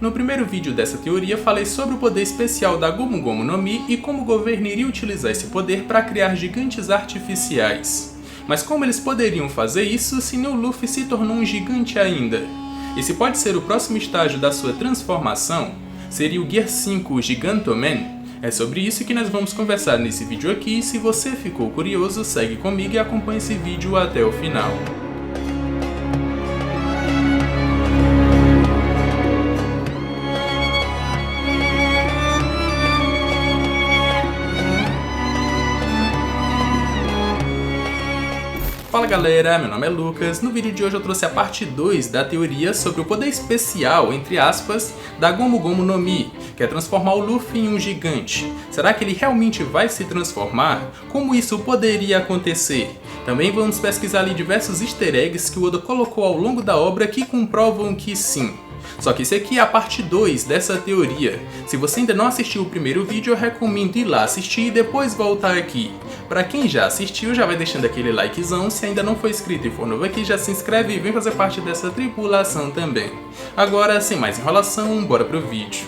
No primeiro vídeo dessa teoria falei sobre o poder especial da Gomu Gomu no Mi e como o governo iria utilizar esse poder para criar gigantes artificiais. Mas como eles poderiam fazer isso se nem o Luffy se tornou um gigante ainda? Esse pode ser o próximo estágio da sua transformação? Seria o Gear 5 Gigantoman? É sobre isso que nós vamos conversar nesse vídeo aqui, e se você ficou curioso, segue comigo e acompanhe esse vídeo até o final. Fala galera, meu nome é Lucas. No vídeo de hoje eu trouxe a parte 2 da teoria sobre o poder especial, entre aspas, da Gomu Gomu no Mi, que é transformar o Luffy em um gigante. Será que ele realmente vai se transformar? Como isso poderia acontecer? Também vamos pesquisar ali diversos easter eggs que o Oda colocou ao longo da obra que comprovam que sim. Só que esse aqui é a parte 2 dessa teoria. Se você ainda não assistiu o primeiro vídeo, eu recomendo ir lá assistir e depois voltar aqui. Pra quem já assistiu, já vai deixando aquele likezão. Se ainda não for inscrito e for novo aqui, já se inscreve e vem fazer parte dessa tripulação também. Agora, sem mais enrolação, bora pro vídeo.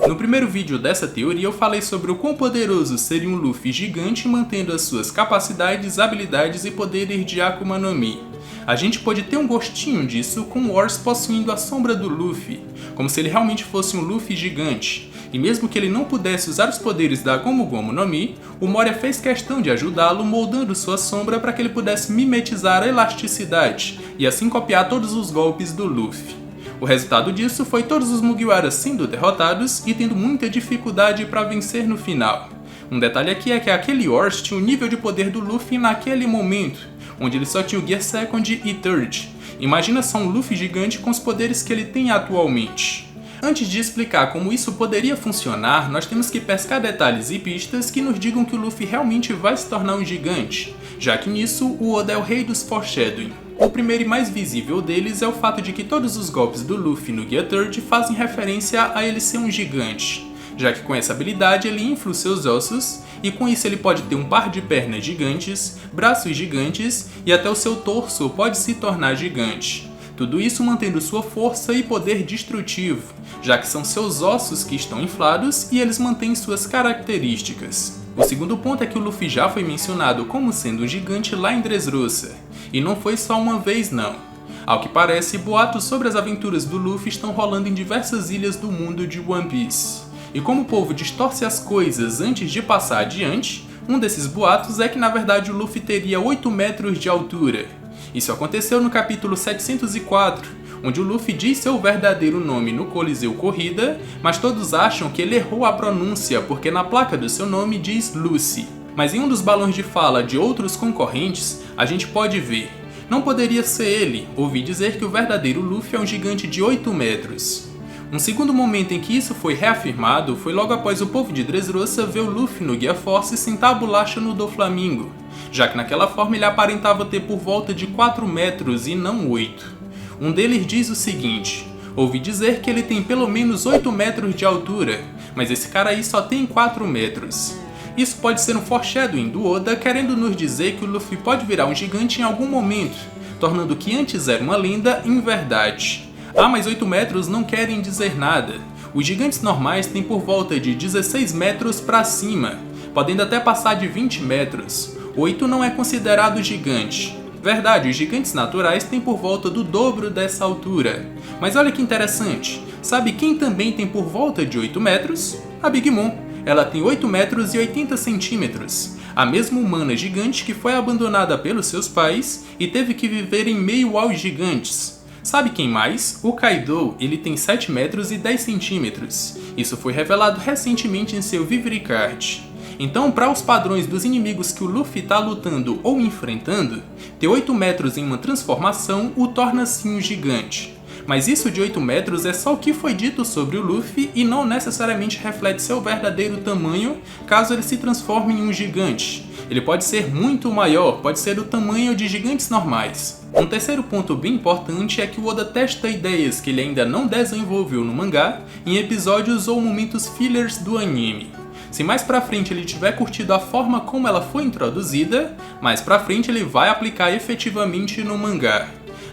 No primeiro vídeo dessa teoria eu falei sobre o quão poderoso seria um Luffy gigante mantendo as suas capacidades, habilidades e poderes de Akuma no Mi. A gente pode ter um gostinho disso com o Ors possuindo a sombra do Luffy, como se ele realmente fosse um Luffy gigante. E mesmo que ele não pudesse usar os poderes da Gomu Gomu no Mi, o Moria fez questão de ajudá-lo moldando sua sombra para que ele pudesse mimetizar a elasticidade e assim copiar todos os golpes do Luffy. O resultado disso foi todos os Mugiwaras sendo derrotados e tendo muita dificuldade para vencer no final. Um detalhe aqui é que aquele Ors tinha o nível de poder do Luffy naquele momento, onde ele só tinha o Gear 2nd e 3rd. Imagina só um Luffy gigante com os poderes que ele tem atualmente. Antes de explicar como isso poderia funcionar, nós temos que pescar detalhes e pistas que nos digam que o Luffy realmente vai se tornar um gigante, já que nisso o Oda é o rei dos foreshadowing. O primeiro e mais visível deles é o fato de que todos os golpes do Luffy no Gear 3rd fazem referência a ele ser um gigante, já que com essa habilidade ele infla os seus ossos, e com isso ele pode ter um par de pernas gigantes, braços gigantes e até o seu torso pode se tornar gigante. Tudo isso mantendo sua força e poder destrutivo, já que são seus ossos que estão inflados e eles mantêm suas características. O segundo ponto é que o Luffy já foi mencionado como sendo um gigante lá em Dressrosa, e não foi só uma vez não. Ao que parece, boatos sobre as aventuras do Luffy estão rolando em diversas ilhas do mundo de One Piece. E como o povo distorce as coisas antes de passar adiante, um desses boatos é que na verdade o Luffy teria 8 metros de altura. Isso aconteceu no capítulo 704, onde o Luffy diz seu verdadeiro nome no Coliseu Corrida, mas todos acham que ele errou a pronúncia porque na placa do seu nome diz Lucy. Mas em um dos balões de fala de outros concorrentes, a gente pode ver: não poderia ser ele, ouvi dizer que o verdadeiro Luffy é um gigante de 8 metros. Um segundo momento em que isso foi reafirmado foi logo após o povo de Dressrosa ver o Luffy no Gear Force sentar a bolacha no Doflamingo, já que naquela forma ele aparentava ter por volta de 4 metros e não 8. Um deles diz o seguinte: ouvi dizer que ele tem pelo menos 8 metros de altura, mas esse cara aí só tem 4 metros. Isso pode ser um foreshadowing do Oda querendo nos dizer que o Luffy pode virar um gigante em algum momento, tornando o que antes era uma lenda em verdade. Ah, mas 8 metros não querem dizer nada. Os gigantes normais têm por volta de 16 metros para cima, podendo até passar de 20 metros. 8 não é considerado gigante. Verdade, os gigantes naturais têm por volta do dobro dessa altura. Mas olha que interessante, sabe quem também tem por volta de 8 metros? A Big Mom. Ela tem 8 metros e 80 centímetros. A mesma humana gigante que foi abandonada pelos seus pais e teve que viver em meio aos gigantes. Sabe quem mais? O Kaido, ele tem 7 metros e 10 centímetros. Isso foi revelado recentemente em seu Vivre Card. Então, para os padrões dos inimigos que o Luffy está lutando ou enfrentando, ter 8 metros em uma transformação o torna sim um gigante. Mas isso de 8 metros é só o que foi dito sobre o Luffy e não necessariamente reflete seu verdadeiro tamanho caso ele se transforme em um gigante. Ele pode ser muito maior, pode ser do tamanho de gigantes normais. Um terceiro ponto bem importante é que o Oda testa ideias que ele ainda não desenvolveu no mangá em episódios ou momentos fillers do anime. Se mais pra frente ele tiver curtido a forma como ela foi introduzida, mais pra frente ele vai aplicar efetivamente no mangá.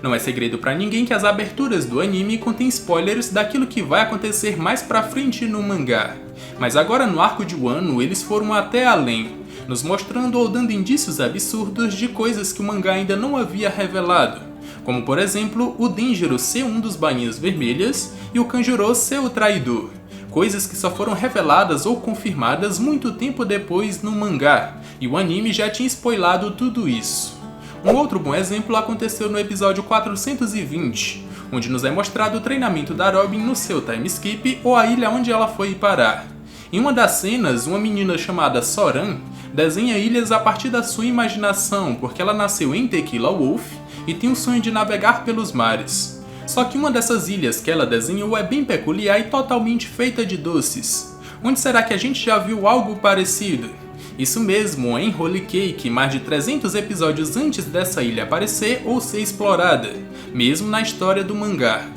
Não é segredo pra ninguém que as aberturas do anime contêm spoilers daquilo que vai acontecer mais pra frente no mangá. Mas agora no arco de Wano eles foram até além, nos mostrando ou dando indícios absurdos de coisas que o mangá ainda não havia revelado, como por exemplo o Denjiro ser um dos bainhas vermelhas e o Kanjuro ser o traidor, coisas que só foram reveladas ou confirmadas muito tempo depois no mangá, e o anime já tinha spoilado tudo isso. Um outro bom exemplo aconteceu no episódio 420, onde nos é mostrado o treinamento da Robin no seu time skip ou a ilha onde ela foi parar. Em uma das cenas, uma menina chamada Soran desenha ilhas a partir da sua imaginação, porque ela nasceu em Tequila Wolf e tem o sonho de navegar pelos mares. Só que uma dessas ilhas que ela desenhou é bem peculiar e totalmente feita de doces. Onde será que a gente já viu algo parecido? Isso mesmo, em Holy Cake, mais de 300 episódios antes dessa ilha aparecer ou ser explorada, mesmo na história do mangá.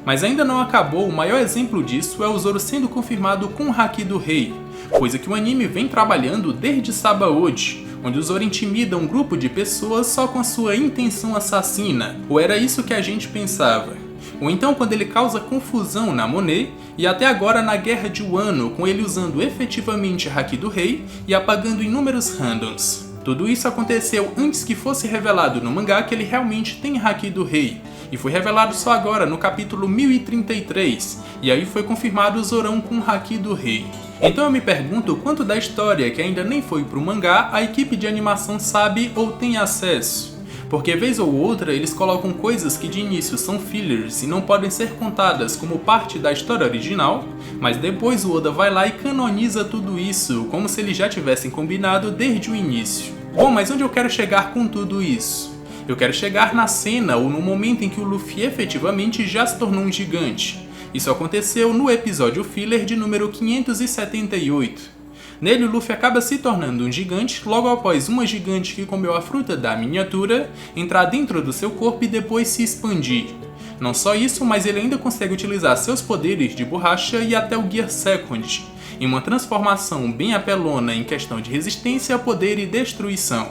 Mas ainda não acabou, o maior exemplo disso é o Zoro sendo confirmado com o Haki do Rei, coisa que o anime vem trabalhando desde Sabaody, onde o Zoro intimida um grupo de pessoas só com a sua intenção assassina, ou era isso que a gente pensava. Ou então quando ele causa confusão na Monet, e até agora na Guerra de Wano, com ele usando efetivamente Haki do Rei e apagando inúmeros randoms. Tudo isso aconteceu antes que fosse revelado no mangá que ele realmente tem Haki do Rei, e foi revelado só agora no capítulo 1033, e aí foi confirmado o Zorão com o Haki do Rei. Então eu me pergunto quanto da história que ainda nem foi pro mangá a equipe de animação sabe ou tem acesso. Porque vez ou outra eles colocam coisas que de início são fillers e não podem ser contadas como parte da história original, mas depois o Oda vai lá e canoniza tudo isso, como se eles já tivessem combinado desde o início. Bom, mas onde eu quero chegar com tudo isso? Eu quero chegar na cena ou no momento em que o Luffy efetivamente já se tornou um gigante. Isso aconteceu no episódio filler de número 578. Nele, o Luffy acaba se tornando um gigante logo após uma gigante que comeu a fruta da miniatura entrar dentro do seu corpo e depois se expandir. Não só isso, mas ele ainda consegue utilizar seus poderes de borracha e até o Gear Second, em uma transformação bem apelona em questão de resistência, poder e destruição.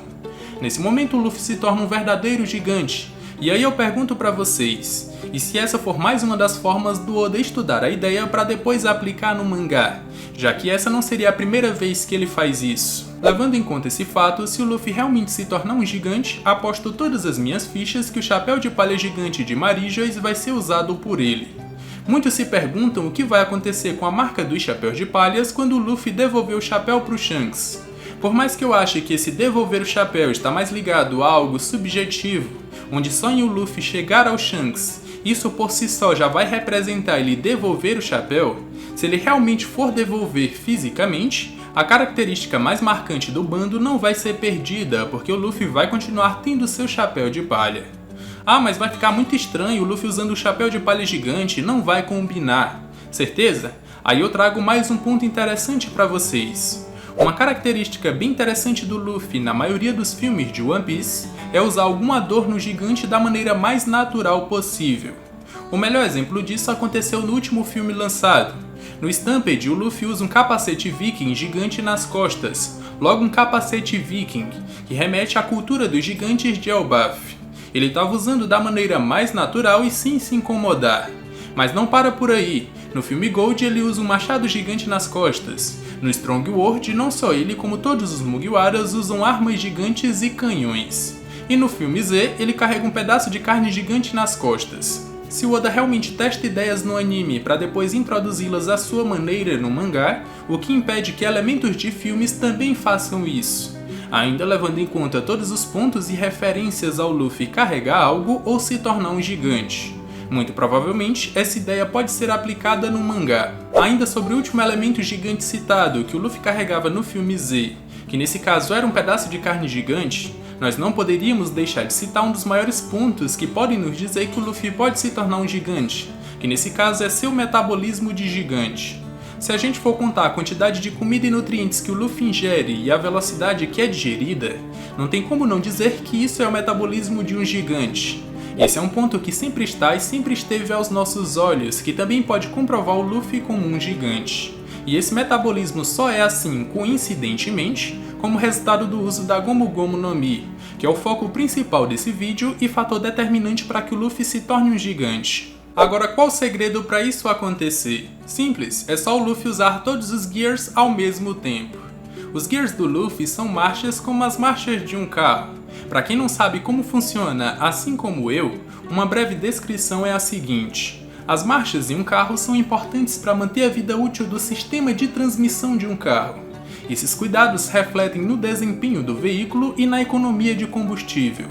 Nesse momento, o Luffy se torna um verdadeiro gigante. E aí eu pergunto pra vocês, e se essa for mais uma das formas do Oda estudar a ideia para depois aplicar no mangá, já que essa não seria a primeira vez que ele faz isso? Levando em conta esse fato, se o Luffy realmente se tornar um gigante, aposto todas as minhas fichas que o chapéu de palha gigante de Marijos vai ser usado por ele. Muitos se perguntam o que vai acontecer com a marca dos chapéus de palhas quando o Luffy devolver o chapéu pro Shanks. Por mais que eu ache que esse devolver o chapéu está mais ligado a algo subjetivo, onde só em o Luffy chegar ao Shanks, isso por si só já vai representar ele devolver o chapéu, se ele realmente for devolver fisicamente, a característica mais marcante do bando não vai ser perdida, porque o Luffy vai continuar tendo seu chapéu de palha. Ah, mas vai ficar muito estranho o Luffy usando o chapéu de palha gigante, não vai combinar. Certeza? Aí eu trago mais um ponto interessante para vocês. Uma característica bem interessante do Luffy na maioria dos filmes de One Piece é usar algum adorno gigante da maneira mais natural possível. O melhor exemplo disso aconteceu no último filme lançado. No Stampede, o Luffy usa um capacete viking gigante nas costas, logo um capacete viking, que remete à cultura dos gigantes de Elbaf. Ele estava usando da maneira mais natural e sem se incomodar. Mas não para por aí. No filme Gold ele usa um machado gigante nas costas. No Strong World, não só ele como todos os Mugiwaras usam armas gigantes e canhões. E no filme Z, ele carrega um pedaço de carne gigante nas costas. Se o Oda realmente testa ideias no anime para depois introduzi-las à sua maneira no mangá, o que impede que elementos de filmes também façam isso, ainda levando em conta todos os pontos e referências ao Luffy carregar algo ou se tornar um gigante. Muito provavelmente, essa ideia pode ser aplicada no mangá. Ainda sobre o último elemento gigante citado, que o Luffy carregava no filme Z, que nesse caso era um pedaço de carne gigante, nós não poderíamos deixar de citar um dos maiores pontos que podem nos dizer que o Luffy pode se tornar um gigante, que nesse caso é seu metabolismo de gigante. Se a gente for contar a quantidade de comida e nutrientes que o Luffy ingere e a velocidade que é digerida, não tem como não dizer que isso é o metabolismo de um gigante. Esse é um ponto que sempre está e sempre esteve aos nossos olhos, que também pode comprovar o Luffy como um gigante. E esse metabolismo só é assim, coincidentemente, como resultado do uso da Gomu Gomu no Mi, que é o foco principal desse vídeo e fator determinante para que o Luffy se torne um gigante. Agora, qual o segredo para isso acontecer? Simples, é só o Luffy usar todos os Gears ao mesmo tempo. Os Gears do Luffy são marchas como as marchas de um carro. Para quem não sabe como funciona, assim como eu, uma breve descrição é a seguinte. As marchas em um carro são importantes para manter a vida útil do sistema de transmissão de um carro. Esses cuidados refletem no desempenho do veículo e na economia de combustível.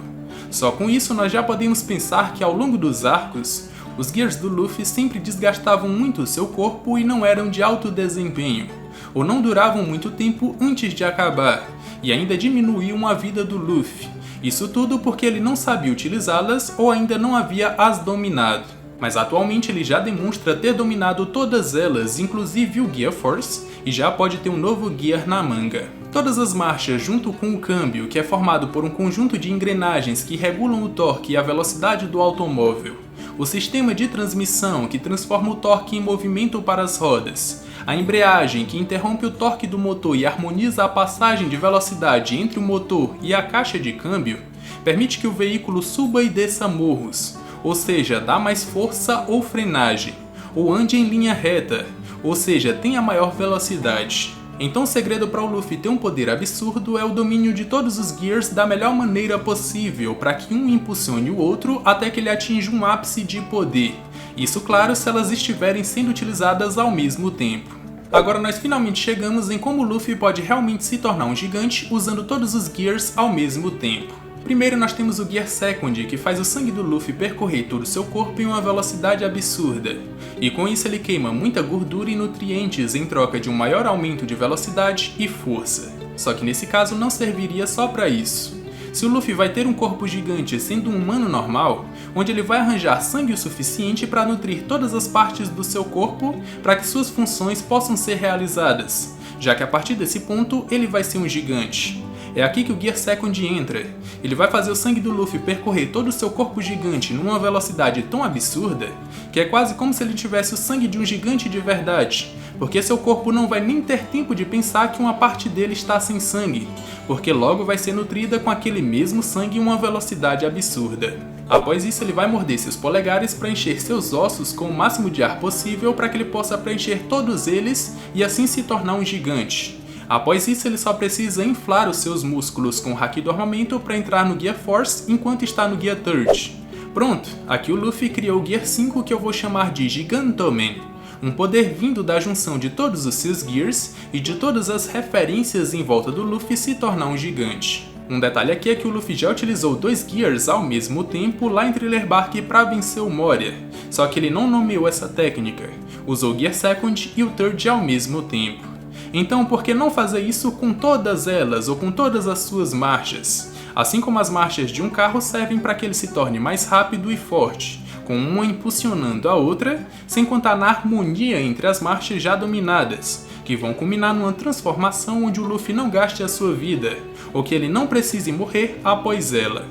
Só com isso nós já podemos pensar que ao longo dos arcos, os Gears do Luffy sempre desgastavam muito seu corpo e não eram de alto desempenho, ou não duravam muito tempo antes de acabar, e ainda diminuíam a vida do Luffy. Isso tudo porque ele não sabia utilizá-las ou ainda não havia as dominado. Mas atualmente ele já demonstra ter dominado todas elas, inclusive o Gear Force, e já pode ter um novo Gear na manga. Todas as marchas junto com o câmbio, que é formado por um conjunto de engrenagens que regulam o torque e a velocidade do automóvel, o sistema de transmissão, que transforma o torque em movimento para as rodas, a embreagem, que interrompe o torque do motor e harmoniza a passagem de velocidade entre o motor e a caixa de câmbio, permite que o veículo suba e desça morros, ou seja, dá mais força ou frenagem, ou ande em linha reta, ou seja, tenha maior velocidade. Então o segredo para o Luffy ter um poder absurdo é o domínio de todos os Gears da melhor maneira possível para que um impulsione o outro até que ele atinja um ápice de poder. Isso claro se elas estiverem sendo utilizadas ao mesmo tempo. Agora nós finalmente chegamos em como o Luffy pode realmente se tornar um gigante usando todos os Gears ao mesmo tempo. Primeiro nós temos o Gear Second, que faz o sangue do Luffy percorrer todo o seu corpo em uma velocidade absurda, e com isso ele queima muita gordura e nutrientes em troca de um maior aumento de velocidade e força. Só que nesse caso não serviria só para isso. Se o Luffy vai ter um corpo gigante sendo um humano normal, onde ele vai arranjar sangue o suficiente para nutrir todas as partes do seu corpo para que suas funções possam ser realizadas, já que a partir desse ponto ele vai ser um gigante. É aqui que o Gear Second entra. Ele vai fazer o sangue do Luffy percorrer todo o seu corpo gigante numa velocidade tão absurda que é quase como se ele tivesse o sangue de um gigante de verdade, porque seu corpo não vai nem ter tempo de pensar que uma parte dele está sem sangue, porque logo vai ser nutrida com aquele mesmo sangue em uma velocidade absurda. Após isso ele vai morder seus polegares para encher seus ossos com o máximo de ar possível para que ele possa preencher todos eles e assim se tornar um gigante. Após isso ele só precisa inflar os seus músculos com o Haki do armamento para entrar no Gear Force enquanto está no Gear Third. Pronto, aqui o Luffy criou o Gear 5 que eu vou chamar de Gigantoman, um poder vindo da junção de todos os seus Gears e de todas as referências em volta do Luffy se tornar um gigante. Um detalhe aqui é que o Luffy já utilizou 2 Gears ao mesmo tempo lá em Thriller Bark para vencer o Moria, só que ele não nomeou essa técnica, usou o Gear Second e o Third ao mesmo tempo. Então por que não fazer isso com todas elas ou com todas as suas marchas? Assim como as marchas de um carro servem para que ele se torne mais rápido e forte, com uma impulsionando a outra, sem contar na harmonia entre as marchas já dominadas, que vão culminar numa transformação onde o Luffy não gaste a sua vida, ou que ele não precise morrer após ela.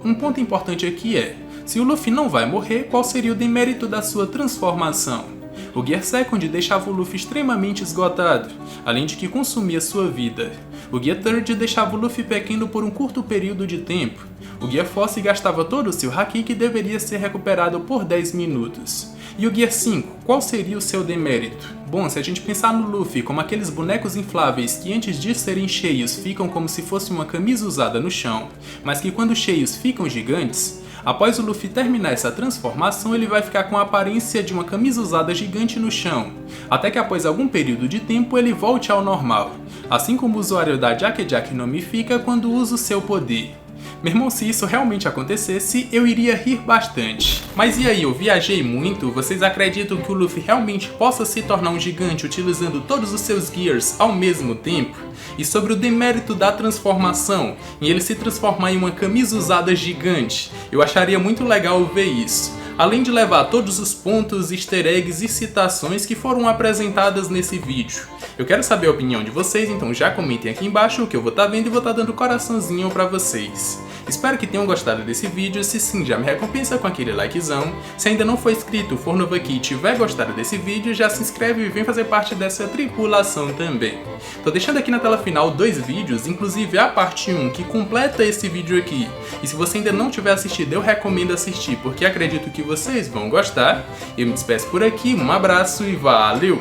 Um ponto importante aqui é, se o Luffy não vai morrer, qual seria o demérito da sua transformação? O Gear Second deixava o Luffy extremamente esgotado, além de que consumia sua vida. O Gear Third deixava o Luffy pequeno por um curto período de tempo. O Gear Force gastava todo o seu Haki que deveria ser recuperado por 10 minutos. E o Gear 5, qual seria o seu demérito? Bom, se a gente pensar no Luffy como aqueles bonecos infláveis que antes de serem cheios ficam como se fosse uma camisa usada no chão, mas que quando cheios ficam gigantes, após o Luffy terminar essa transformação, ele vai ficar com a aparência de uma camisa usada gigante no chão, até que após algum período de tempo ele volte ao normal, assim como o usuário da Jack no Mi fica quando usa o seu poder. Meu irmão, se isso realmente acontecesse, eu iria rir bastante. Mas e aí, eu viajei muito? Vocês acreditam que o Luffy realmente possa se tornar um gigante utilizando todos os seus Gears ao mesmo tempo? E sobre o demérito da transformação, em ele se transformar em uma camisa usada gigante, eu acharia muito legal ver isso. além de levar todos os pontos, easter eggs e citações que foram apresentadas nesse vídeo. Eu quero saber a opinião de vocês, então já comentem aqui embaixo o que eu vou estar vendo e vou estar dando coraçãozinho pra vocês. Espero que tenham gostado desse vídeo, se sim, já me recompensa com aquele likezão. Se ainda não for inscrito, for novo aqui e tiver gostado desse vídeo, já se inscreve e vem fazer parte dessa tripulação também. Tô deixando aqui na tela final 2 vídeos, inclusive a parte 1 que completa esse vídeo aqui. E se você ainda não tiver assistido, eu recomendo assistir, porque acredito que vocês vão gostar. Eu me despeço por aqui, um abraço e valeu!